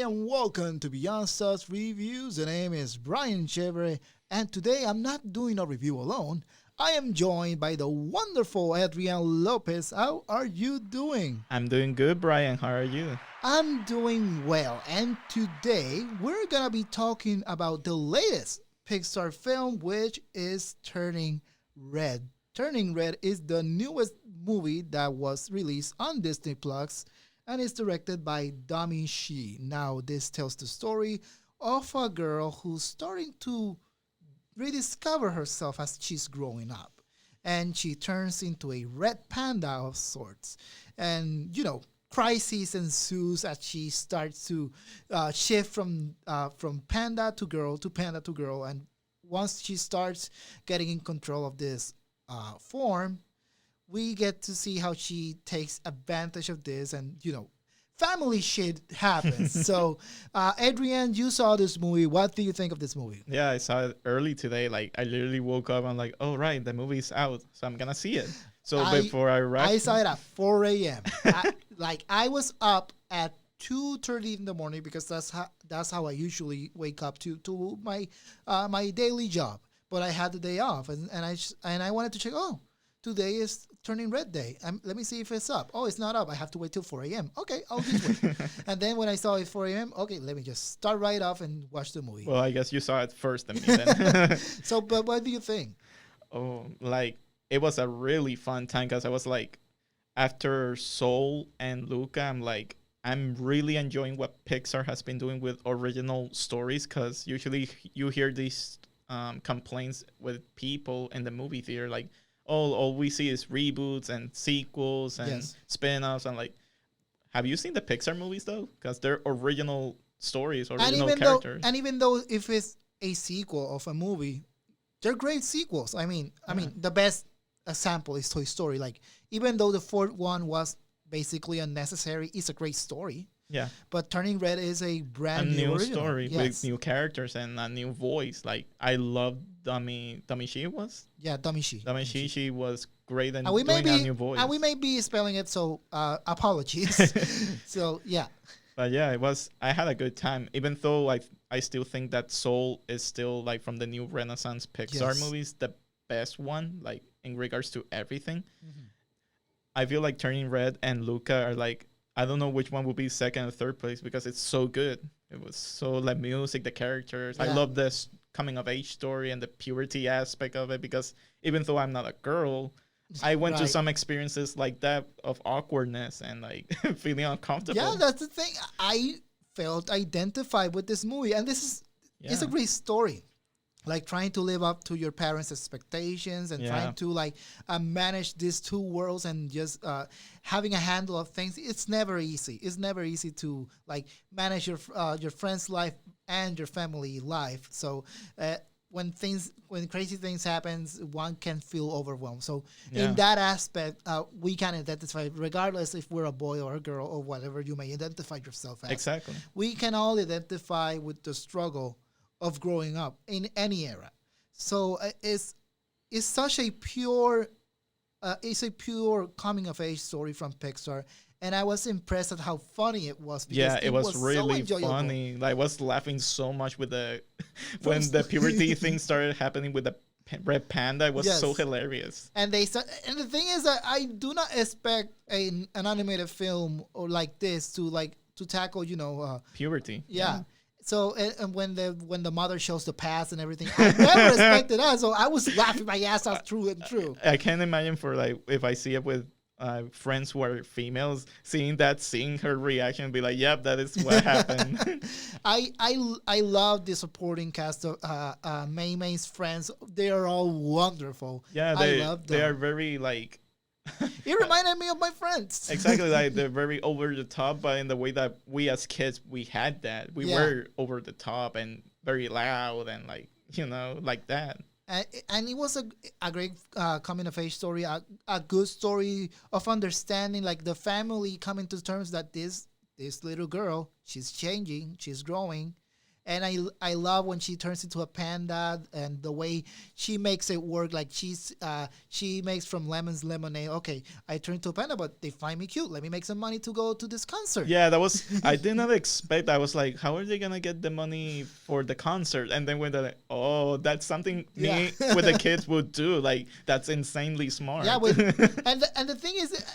and welcome to Beyond Stars Reviews. The name is Brian Chevre, and today I'm not doing a review alone. I am joined by the wonderful Adrian Lopez. How are you doing? I'm doing good, Brian. How are you? I'm doing well, and today we're gonna be talking about the latest Pixar film, which is Turning Red. Turning Red is the newest movie that was released on Disney Plus and is directed by Dami Shi. Now, this tells the story of a girl who's starting to rediscover herself as she's growing up. And she turns into a red panda of sorts. And, crises ensues as she starts to shift from panda to girl to panda to girl. And once she starts getting in control of this form, we get to see how she takes advantage of this and, family shit happens. So, Adrian, you saw this movie. What do you think of this movie? Yeah, I saw it early today. Like, I literally woke up. I'm like, oh, right, the movie's out. So I'm going to see it. So before I wrap... I saw it at 4 a.m. I was up at 2:30 in the morning because that's how I usually wake up to my daily job. But I had the day off, and I wanted to check. Oh, today is Turning Red Day. Let me see if it's up. Oh, it's not up. I have to wait till 4 a.m. Okay, I'll just wait. And then when I saw it 4 a.m., okay, let me just start right off and watch the movie. Well, I guess you saw it first than me then. So, but what do you think? Oh, it was a really fun time because I was like, after Soul and Luca, I'm really enjoying what Pixar has been doing with original stories because usually you hear these complaints with people in the movie theater, like, all we see is reboots and sequels and spin-offs. And have you seen the Pixar movies though? Because they're original stories, original characters. And even though if it's a sequel of a movie, they're great sequels. I mean, the best example is Toy Story. Like, even though the fourth one was basically unnecessary, it's a great story. Yeah. But Turning Red is a brand new original story with new characters and a new voice. Like, I love Dami Shi was? Yeah, Dami Shi. Dami Shi, she was great and doing a new voice. And we may be spelling it, so apologies. So, yeah. But yeah, I had a good time. Even though I still think that Soul is still, from the new Renaissance Pixar movies, the best one, in regards to everything. Mm-hmm. I feel like Turning Red and Luca are I don't know which one will be second or third place because it's so good. It was so music, the characters. Yeah. I love this coming of age story and the puberty aspect of it because even though I'm not a girl, I went to some experiences like that of awkwardness and feeling uncomfortable. Yeah, that's the thing. I felt identified with this movie, and it's a great story. Trying to live up to your parents' expectations and trying to manage these two worlds and just having a handle of things. It's never easy. It's never easy to manage your friend's life and your family life. So when crazy things happens, one can feel overwhelmed. So in that aspect, we can identify, regardless if we're a boy or a girl or whatever you may identify yourself as. Exactly. We can all identify with the struggle of growing up in any era. So it's such a pure coming of age story from Pixar, and I was impressed at how funny it was. Because it was really so funny. I was laughing so much with when the puberty thing started happening with the red panda. It was so hilarious. And the thing is that I do not expect an animated film or like this to tackle puberty. Yeah. So and when the mother shows the past and everything, I never expected that. So I was laughing my ass off through and through. I can't imagine if I see it with friends who are females, seeing her reaction, and be like, "Yep, that is what happened." I love the supporting cast of Mei Mei's friends. They are all wonderful. Yeah, I love them. They are very It reminded me of my friends. Exactly, they're very over the top, but in the way that we as kids we had that. We were over the top and very loud and like that. And it was a great coming of age story, a good story of understanding, the family coming to terms that this little girl, she's changing, she's growing, and I love when she turns into a panda and the way she makes it work. Like she makes from lemons lemonade. Okay, I turn into a panda, but they find me cute. Let me make some money to go to this concert. Yeah, that was. I did not expect. I was like, how are they gonna get the money for the concert? And then when they're like, oh, that's something Yeah. me with the kids would do. Like that's insanely smart. Yeah, and the thing is,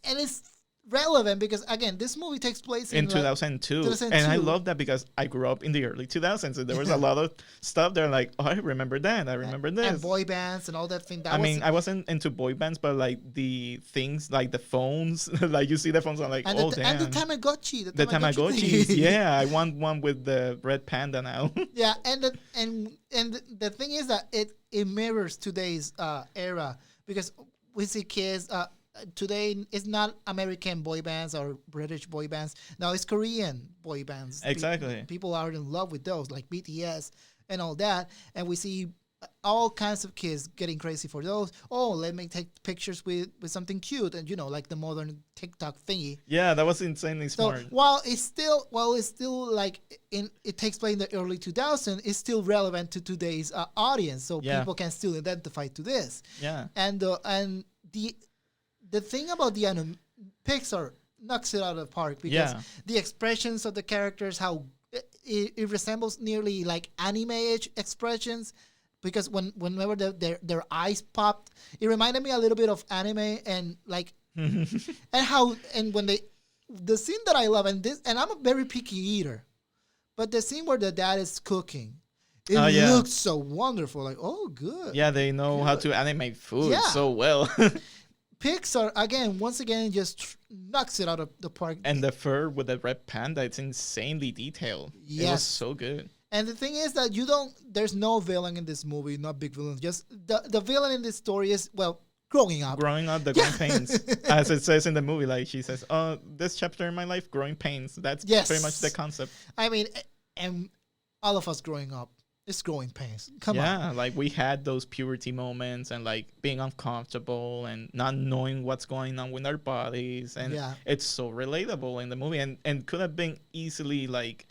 and it's relevant because again, this movie takes place in in like 2002. 2002. And I love that because I grew up in the early 2000s, and there was a lot of stuff there like, oh, I remember that, I remember this, and boy bands and all that thing. I mean, I wasn't into boy bands, but like the things like the phones, like you see the phones, I'm like, and oh and the damn, Tamagotchi, the Tamagotchis. thing. Yeah, I want one with the red panda now. Yeah, and the thing is that it mirrors today's era because we see kids today. It's not American boy bands or British boy bands. Now it's Korean boy bands. Exactly. People are in love with those, like BTS and all that, and we see all kinds of kids getting crazy for those. Oh, let me take pictures with something cute, and like the modern TikTok thingy. Yeah, that was insanely So smart. while it's still like it takes place in the early 2000s, it's still relevant to today's audience. So Yeah. people can still identify to this. Yeah. And the thing about the Pixar knocks it out of the park because Yeah. the expressions of the characters, how it resembles nearly like anime-age expressions. Because whenever their eyes popped, it reminded me a little bit of anime and like and when the scene that I love and I'm a very picky eater, but the scene where the dad is cooking, it Oh, yeah. looks so wonderful. Like, oh, good. Yeah, they know how Good. to animate food Yeah. so well. Pixar once again just knocks it out of the park. And the fur with the red panda, it's insanely detailed. It was Yes. so good. And the thing is that there's no villain in this movie, not big villain. Just the villain in this story is, well, growing up. Growing up, the growing pains. As it says in the movie, like she says, oh, this chapter in my life, growing pains. That's Yes. pretty much the concept. I mean, and all of us growing up, it's growing pains. Come on. Yeah, like we had those puberty moments and like being uncomfortable and not knowing what's going on with our bodies. And Yeah. it's so relatable in the movie and could have been easily like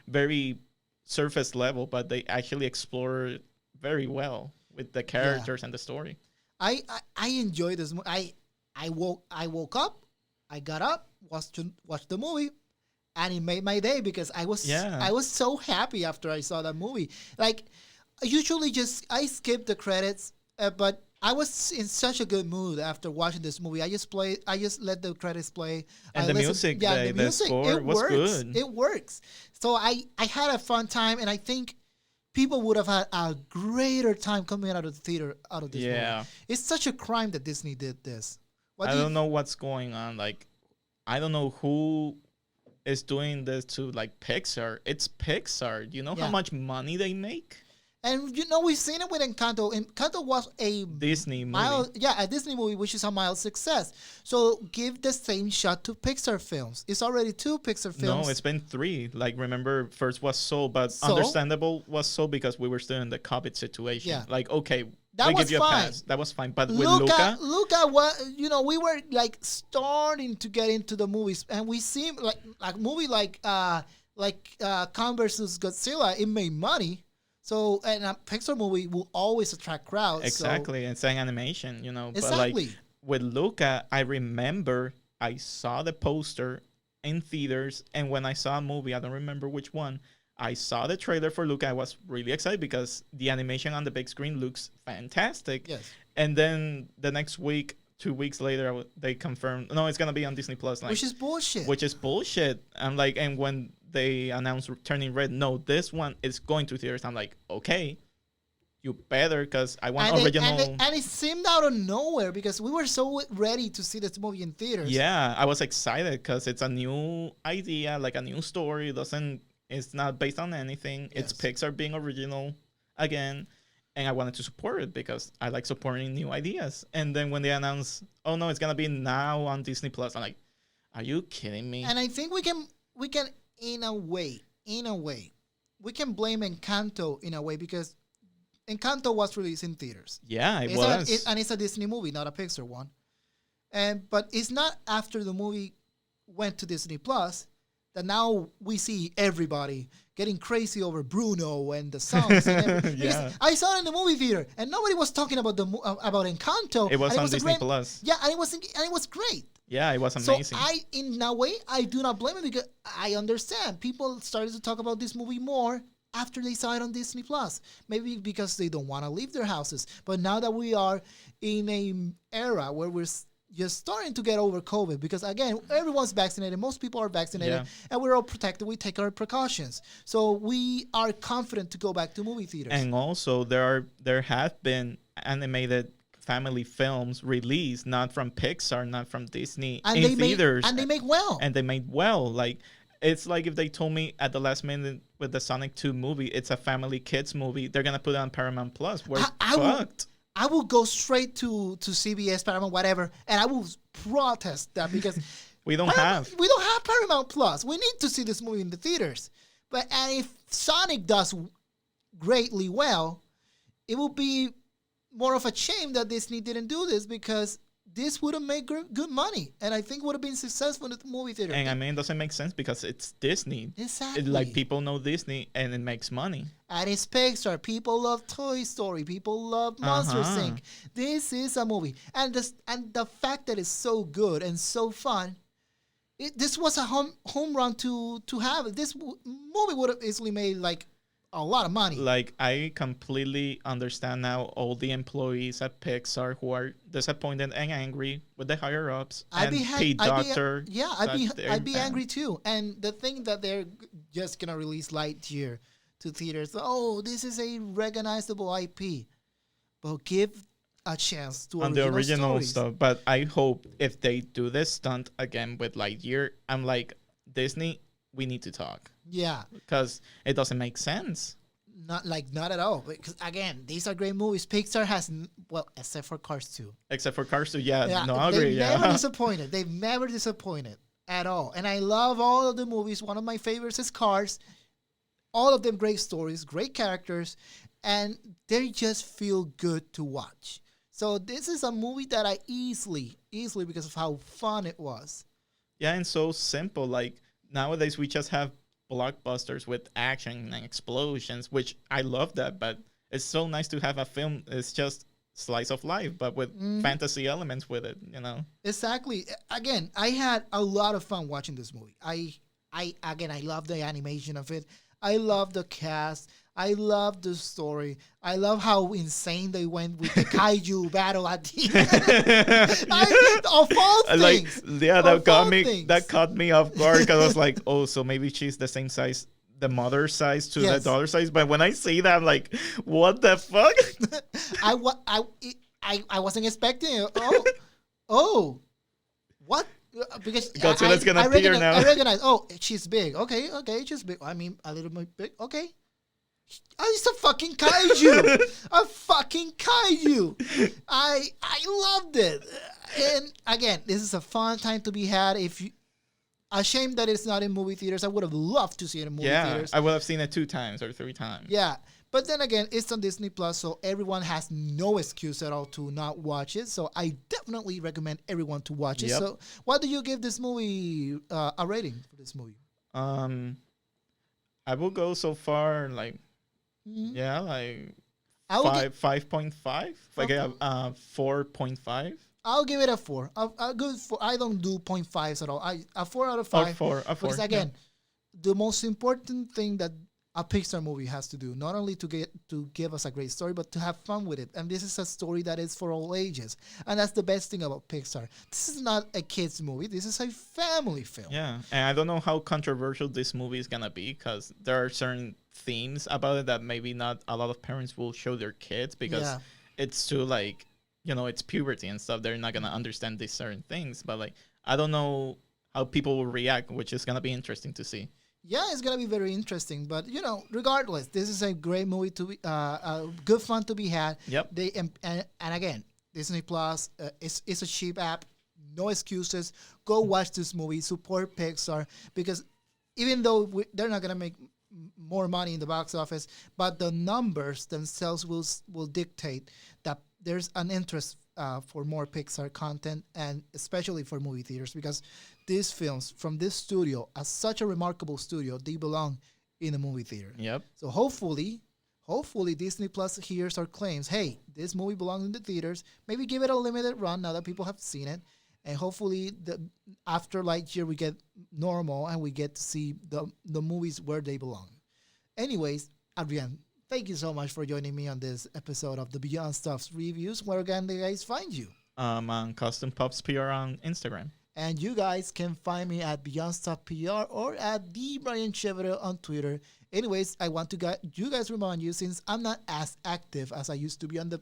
very surface level, but they actually explore it very well with the characters and the story. I enjoy this. I woke up, I got up, watched the movie, and it made my day because I was so happy after I saw that movie. Like, usually I skip the credits, but I was in such a good mood after watching this movie. I just let the credits play. And I the music, the music, score was works. good. It works. So I had a fun time, and I think people would have had a greater time coming out of the theater out of this movie. It's such a crime that Disney did this. I don't know what's going on. Like, I don't know who is doing this to like Pixar. It's Pixar. You know how Yeah. much money they make? And we've seen it with Encanto. Encanto was a Disney movie. a Disney movie, which is a mild success. So give the same shot to Pixar films. It's already 2 Pixar films. No, it's been 3. Like, remember, first was Soul, but Soul? Understandable was Soul because we were still in the COVID situation. Yeah. Like, okay, That we was give you fine. a pass. That was fine. But with Luca, Luca, we were like starting to get into the movies, and we seem like a movie like Kong versus Godzilla. It made money. So, and a Pixar movie will always attract crowds. exactly, it's an animation, But Exactly. like with Luca, I remember I saw the poster in theaters, and when I saw a movie, I don't remember which one. I saw the trailer for Luca. I was really excited because the animation on the big screen looks fantastic. Yes. And then the next week, 2 weeks later, they confirmed, no, it's gonna be on Disney Plus. Like, Which is bullshit. Which is bullshit. I'm like, and when they announced Turning Red, no, this one is going to theaters. I'm like, okay, you better, because I want original. And it seemed out of nowhere because we were so ready to see this movie in theaters. Yeah, I was excited because it's a new idea, like a new story. It's not based on anything. It's Yes. Pixar being original again. And I wanted to support it because I like supporting new ideas. And then when they announced, oh no, it's gonna be now on Disney Plus, I'm like, are you kidding me? And I think we can in a way, we can blame Encanto in a way because Encanto was released in theaters. Yeah, it was. And it's a Disney movie, not a Pixar one. But it's not after the movie went to Disney Plus that now we see everybody getting crazy over Bruno and the songs and everything. Because Yeah. I saw it in the movie theater and nobody was talking about about Encanto. It was and on a Disney great, Plus. yeah, and it was great. Yeah, it was So amazing. in a way, I do not blame it because I understand people started to talk about this movie more after they saw it on Disney Plus. Maybe because they don't want to leave their houses. But now that we are in a era where we're just starting to get over COVID, because again, everyone's vaccinated, most people are vaccinated, Yeah. and we're all protected. We take our precautions, so we are confident to go back to movie theaters. And also there have been animated family films released not from Pixar, not from Disney And in they make theaters, and they make well. and they made well. Like it's like if they told me at the last minute with the Sonic 2 movie, it's a family kids movie, they're gonna put it on Paramount Plus. We're I will- fucked. I will go straight to CBS, Paramount, whatever, and I will protest that because We don't have. we don't have Paramount Plus. We need to see this movie in the theaters. But and if Sonic does greatly well, it will be more of a shame that Disney didn't do this because this would have made good money, and I think would have been successful in the movie theater. And I mean, it doesn't make sense because it's Disney. Exactly. Like people know Disney, and it makes money. And it's Pixar. People love Toy Story. People love Monsters Inc. This is a movie, and the fact that it's so good and so fun, this was a home run to have it. This movie would have easily made like a lot of money. Like I completely understand now all the employees at Pixar who are disappointed and angry with the higher ups and Pete Doctor. I'd be angry too. And the thing that they're just gonna release Lightyear to theaters. Oh, this is a recognizable IP, but give a chance to on the original stories. stuff. But I hope if they do this stunt again with Lightyear, I'm like Disney, we need to talk. Yeah, because it doesn't make sense. Not at all. Because again, these are great movies. Pixar has except for Cars 2. Except for Cars 2, yeah, no, I they've agree. Never Yeah, disappointed. They've never disappointed at all. And I love all of the movies. One of my favorites is Cars. All of them great stories, great characters, and they just feel good to watch. So this is a movie that I easily because of how fun it was. yeah, and so simple. Like nowadays, we just have blockbusters with action and explosions, which I love that. But it's so nice to have a film. It's just slice of life, but with fantasy elements with it. You know. Exactly. Again, I had a lot of fun watching this movie. I love the animation of it. I love the cast. I love the story. I love how insane they went with the kaiju battle at the end. Of all things. Yeah, that caught me off guard because I was like, oh, so maybe she's the same size, the mother size to the daughter size. But when I see that, I'm like, what the fuck? I wasn't expecting it. Oh, what? Because Godzilla's gonna appear now. I recognize. Oh, she's big. Okay, she's big. I mean, a little bit big. Okay. Oh, it's a fucking kaiju. A fucking kaiju. I loved it. And again, this is a fun time to be had. A shame that it's not in movie theaters. I would have loved to see it in movie theaters. I would have seen it 2 times or 3 times. Yeah. But then again, it's on Disney Plus, so everyone has no excuse at all to not watch it. So I definitely recommend everyone to watch it. Yep. So what do you give this movie a rating for this movie? I will go so far like like I will 5.5. Like 4.5. I'll give it a 4. I'll go for. I don't do 0.5s at all. A 4 out of 5. A 4. Because again, the most important thing that a Pixar movie has to do, not only to give us a great story, but to have fun with it. And this is a story that is for all ages. And that's the best thing about Pixar. This is not a kids movie. This is a family film. Yeah, and I don't know how controversial this movie is gonna be because there are certain themes about it that maybe not a lot of parents will show their kids because it's too like, it's puberty and stuff. They're not gonna understand these certain things. But like, I don't know how people will react, which is gonna be interesting to see. Yeah, it's gonna be very interesting, but regardless, this is a great movie to be, good fun to be had. Yep. And again, Disney Plus, it's a cheap app, no excuses. Go watch this movie, support Pixar because even though they're not gonna make more money in the box office, but the numbers themselves will dictate that there's an interest for more Pixar content, and especially for movie theaters, because these films from this studio, as such a remarkable studio, they belong in a movie theater. Yep. So hopefully Disney Plus hears our claims. Hey, this movie belongs in the theaters. Maybe give it a limited run now that people have seen it, and hopefully after Lightyear we get normal and we get to see the movies where they belong. Anyways, Adrian, thank you so much for joining me on this episode of the Beyond Stuffs reviews. Where can the guys find you? On CustomPopsPR on Instagram. And you guys can find me at Beyond Stuff PR or at the Brian Chevrolet on Twitter. Anyways, I want to you guys remind you, since I'm not as active as I used to be on the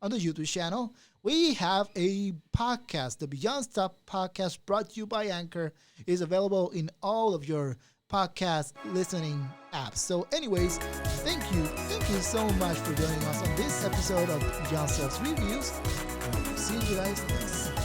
YouTube channel, we have a podcast. The Beyond Stuff podcast, brought to you by Anchor, is available in all of your podcast listening apps. So anyways, thank you so much for joining us on this episode of Beyond Stuff's Reviews. See you guys next time.